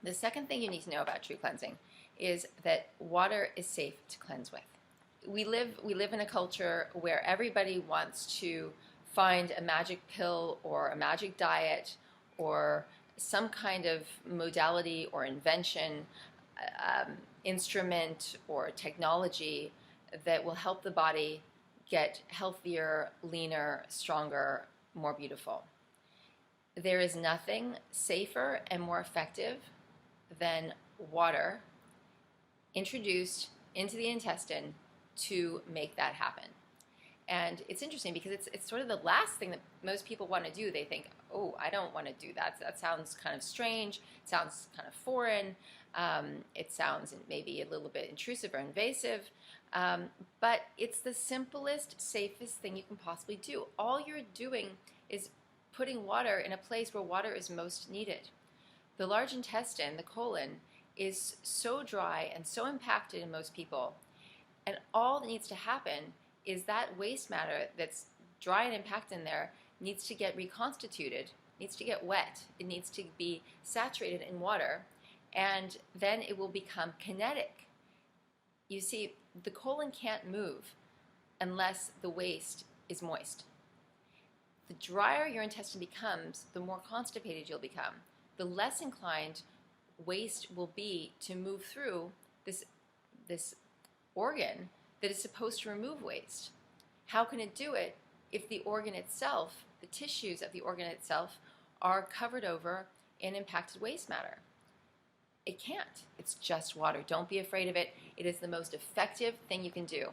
The second thing you need to know about true cleansing is that water is safe to cleanse with. We live in a culture where everybody wants to find a magic pill or a magic diet or some kind of modality or invention, instrument or technology that will help the body get healthier, leaner, stronger, more beautiful. There is nothing safer and more effective than water introduced into the intestine to make that happen. And it's interesting because it's sort of the last thing that most people want to do. They think, oh, I don't want to do that. That sounds kind of strange. It sounds kind of foreign. It sounds maybe a little bit intrusive or invasive. But it's the simplest, safest thing you can possibly do. All you're doing is putting water in a place where water is most needed. The large intestine, the colon, is so dry and so impacted in most people. And all that needs to happen is that waste matter that's dry and impacted in there needs to get reconstituted, needs to get wet, it needs to be saturated in water, and then it will become kinetic. You see, the colon can't move unless the waste is moist. The drier your intestine becomes, the more constipated you'll become. The less inclined waste will be to move through this organ that is supposed to remove waste. How can it do it if the organ itself, the tissues of the organ itself, are covered over in impacted waste matter? It can't. It's just water. Don't be afraid of it. It is the most effective thing you can do.